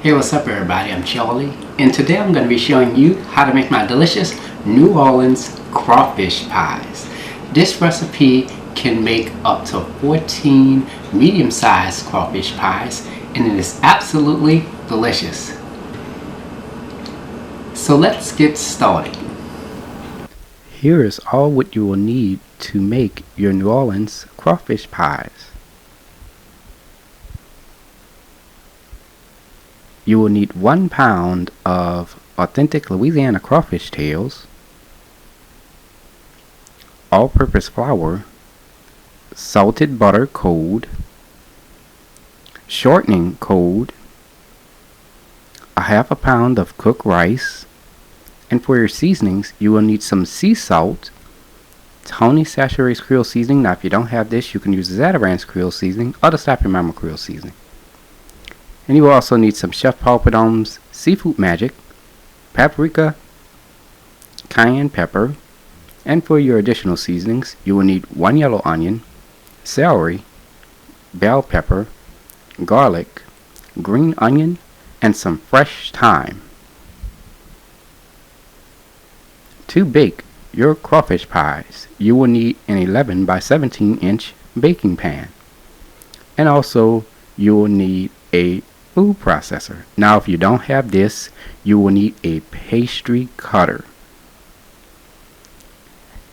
Hey, what's up everybody, I'm Charlie, and today I'm going to be showing you how to make my delicious New Orleans crawfish pies. This recipe can make up to 14 medium-sized crawfish pies, and it is absolutely delicious. So let's get started. Here is all what you will need to make your New Orleans crawfish pies. You will need 1 pound of authentic Louisiana crawfish tails, all-purpose flour, salted butter cold, shortening cold, a half a pound of cooked rice, and for your seasonings you will need some sea salt, Tony Chachere's Creole seasoning. Now if you don't have this, you can use Zatarain's Creole seasoning or the Stop Your Mama Creole seasoning. And you will also need some Chef Paul Prud'homme's Seafood Magic, paprika, cayenne pepper, and for your additional seasonings, you will need 1 yellow onion, celery, bell pepper, garlic, green onion, and some fresh thyme. To bake your crawfish pies, you will need an 11 by 17 inch baking pan. And also, you will need a food processor. Now if you don't have this, you will need a pastry cutter.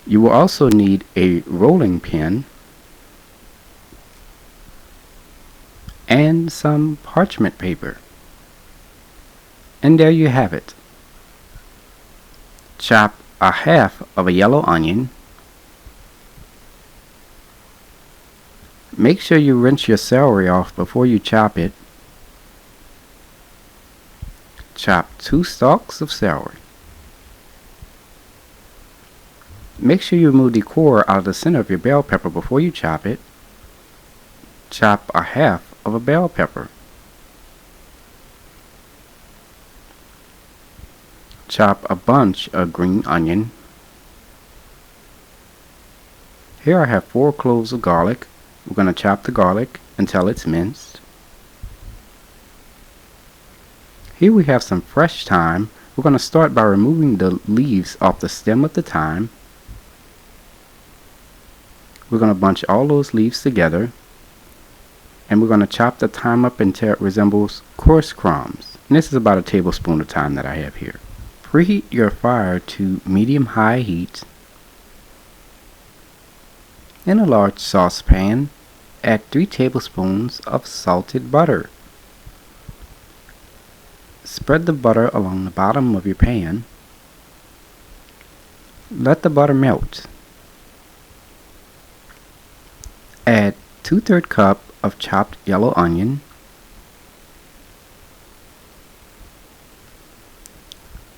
You will also need a rolling pin and some parchment paper. And there you have it. Chop a half of a yellow onion. Make sure you rinse your celery off before you chop it. Chop 2 stalks of celery. Make sure you remove the core out of the center of your bell pepper before you chop it. Chop a half of a bell pepper. Chop a bunch of green onion. Here I have 4 cloves of garlic. We're going to chop the garlic until it's minced. Here we have some fresh thyme. We're going to start by removing the leaves off the stem of the thyme. We're going to bunch all those leaves together, and we're going to chop the thyme up until it resembles coarse crumbs. And this is about a tablespoon of thyme that I have here. Preheat your fire to medium-high heat. In a large saucepan, add 3 tablespoons of salted butter. Spread the butter along the bottom of your pan. Let the butter melt. Add 2/3 cup of chopped yellow onion,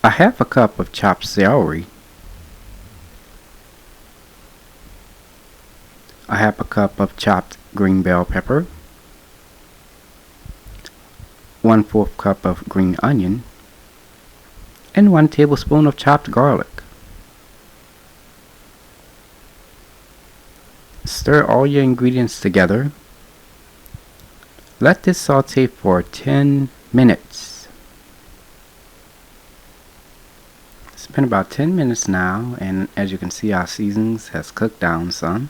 a half a cup of chopped celery, a half a cup of chopped green bell pepper, 1/4 cup of green onion, and 1 tablespoon of chopped garlic. Stir all your ingredients together. Let this saute for 10 minutes. It's been about 10 minutes now, and as you can see, our seasonings has cooked down some.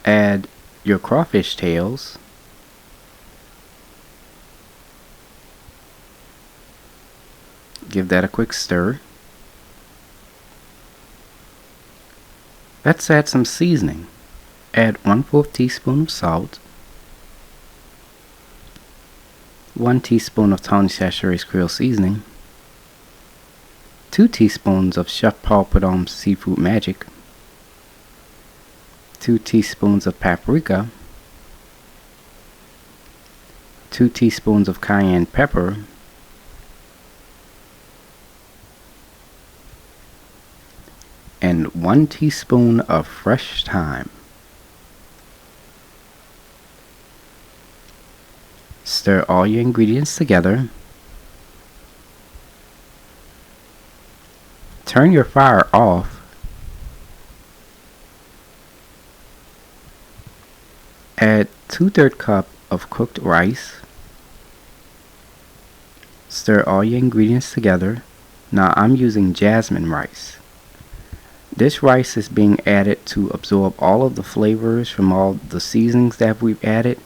Add your crawfish tails. Give that a quick stir. Let's add some seasoning. Add 1/4 teaspoon of salt, 1 teaspoon of Tony Chachere's Creole seasoning, 2 teaspoons of Chef Paul Prud'homme's Seafood Magic, 2 teaspoons of paprika, 2 teaspoons of cayenne pepper, and 1 teaspoon of fresh thyme. Stir all your ingredients together. Turn your fire off Add 2/3 cup of cooked rice. Stir all your ingredients together. Now I'm using jasmine rice. This rice is being added to absorb all of the flavors from all the seasonings that we've added,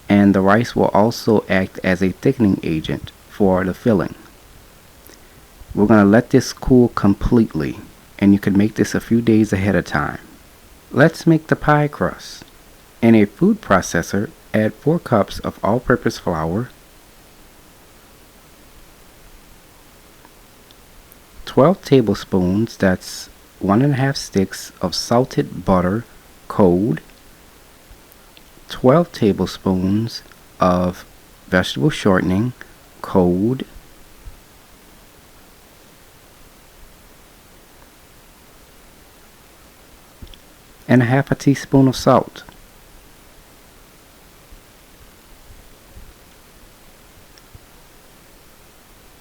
and the rice will also act as a thickening agent for the filling. We're going to let this cool completely, and you can make this a few days ahead of time. Let's make the pie crust. In a food processor, add 4 cups of all-purpose flour, 12 tablespoons, that's 1½ sticks of salted butter, cold, 12 tablespoons of vegetable shortening, cold, and 1/2 teaspoon of salt.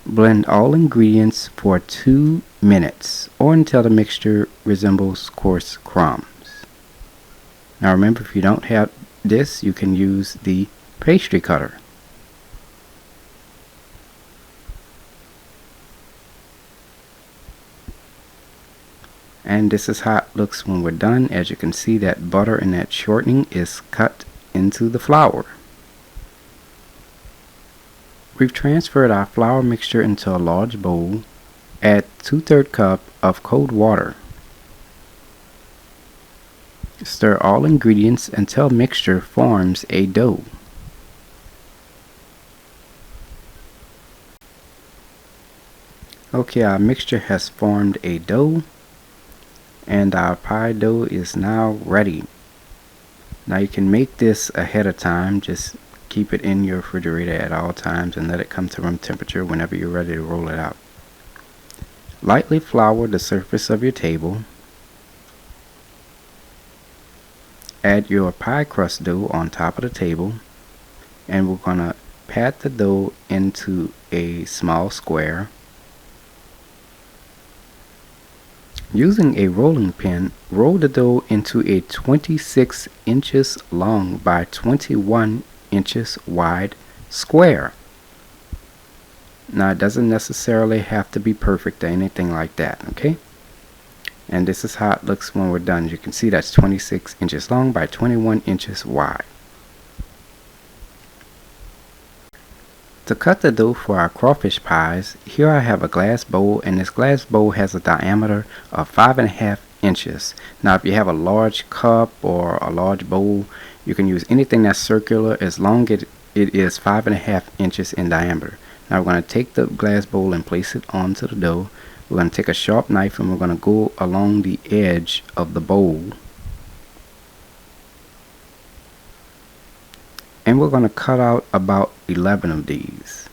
Blend all ingredients for 2 minutes or until the mixture resembles coarse crumbs. Now remember, if you don't have this, you can use the pastry cutter. And this is how it looks when we're done. As you can see, that butter and that shortening is cut into the flour. We've transferred our flour mixture into a large bowl. Add 2/3 cup of cold water. Stir all ingredients until mixture forms a dough. Okay, our mixture has formed a dough, and our pie dough is now ready. Now you can make this ahead of time. Just keep it in your refrigerator at all times and let it come to room temperature whenever you're ready to roll it out. Lightly flour the surface of your table. Add your pie crust dough on top of the table, and we're going to pat the dough into a small square. Using a rolling pin, roll the dough into a 26 inches long by 21 inches wide square. Now it doesn't necessarily have to be perfect or anything like that, okay? And this is how it looks when we're done. You can see that's 26 inches long by 21 inches wide. To cut the dough for our crawfish pies, here I have a glass bowl, and this glass bowl has a diameter of 5½ inches. Now if you have a large cup or a large bowl, you can use anything that's circular as long as it is 5½ inches in diameter. Now we're going to take the glass bowl and place it onto the dough. We're going to take a sharp knife and we're going to go along the edge of the bowl. And we're going to cut out about 11 of these.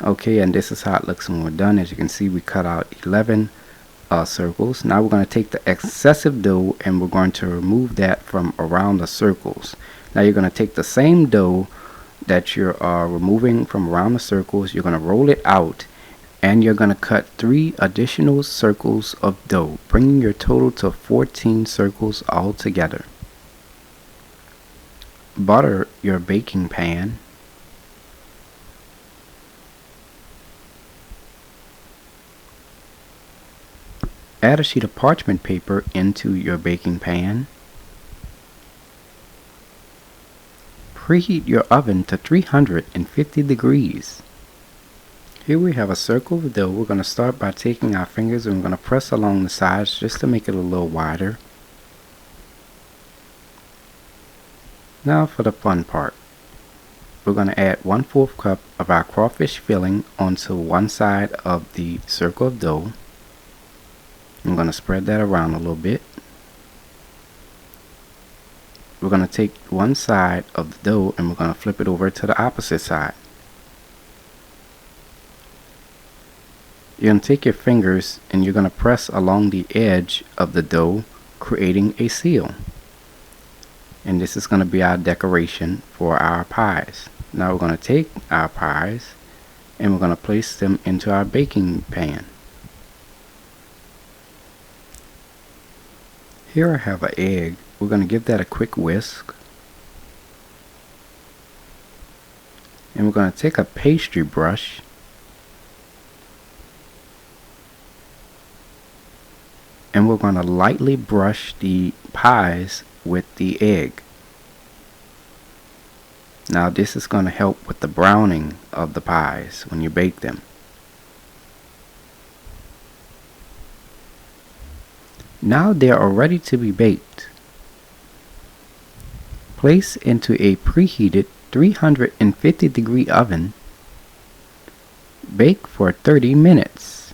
Okay, and this is how it looks when we're done. As you can see, we cut out 11 circles. Now we're going to take the excessive dough and we're going to remove that from around the circles. Now you're going to take the same dough that you're removing from around the circles, you're going to roll it out, and you're going to cut 3 additional circles of dough, bringing your total to 14 circles altogether. Butter your baking pan. Add a sheet of parchment paper into your baking pan. Preheat your oven to 350 degrees. Here we have a circle of dough. We're going to start by taking our fingers and we're going to press along the sides just to make it a little wider. Now for the fun part. We're going to add 1/4 cup of our crawfish filling onto one side of the circle of dough. I'm going to spread that around a little bit. We're going to take one side of the dough and we're going to flip it over to the opposite side. You're going to take your fingers and you're going to press along the edge of the dough, creating a seal. And this is going to be our decoration for our pies. Now we're going to take our pies and we're going to place them into our baking pan. Here I have an egg We're going to give that a quick whisk. And we're going to take a pastry brush and we're going to lightly brush the pies with the egg. Now this is going to help with the browning of the pies when you bake them. Now they are ready to be baked. Place into a preheated 350-degree oven. Bake for 30 minutes.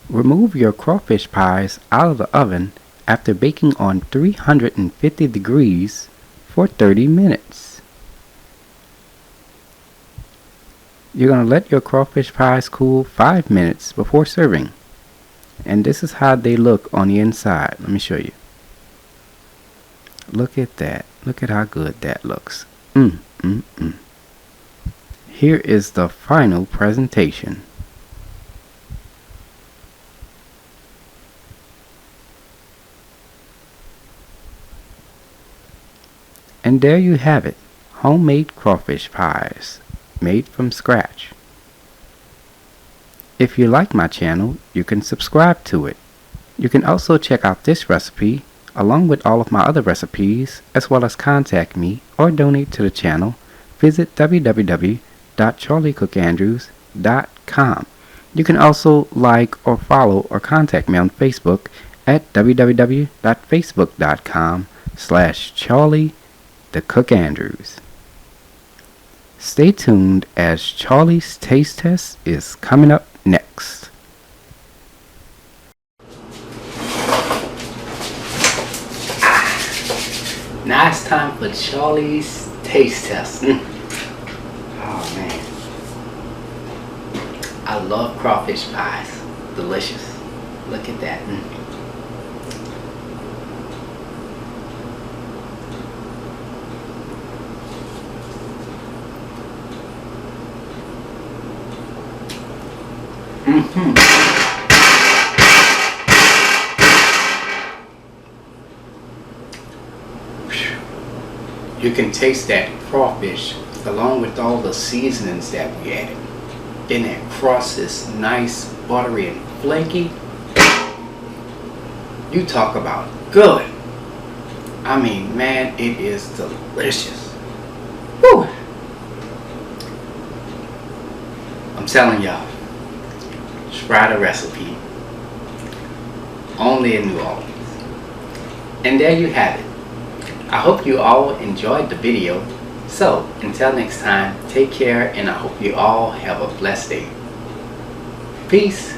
Remove your crawfish pies out of the oven after baking on 350 degrees for 30 minutes. You're going to let your crawfish pies cool 5 minutes before serving. And this is how they look on the inside. Let me show you. Look at that. Look at how good that looks. Here is the final presentation. And there you have it, homemade crawfish pies, made from scratch. If you like my channel, you can subscribe to it. You can also check out this recipe, along with all of my other recipes, as well as contact me or donate to the channel. Visit www.charliethecookandrews.com. You can also like or follow or contact me on Facebook at www.facebook.com/charliethecookandrews. Stay tuned as Charlie's Taste Test is coming up next. Now it's time for Charlie's Taste Test. Oh man. I love crawfish pies. Delicious. Look at that. You can taste that crawfish along with all the seasonings that we added. Then that crust is nice, buttery, and flaky. You talk about good. I mean, man, it is delicious. Woo! I'm telling y'all, try the recipe. Only in New Orleans. And there you have it. I hope you all enjoyed the video. So, until next time, take care and I hope you all have a blessed day. Peace.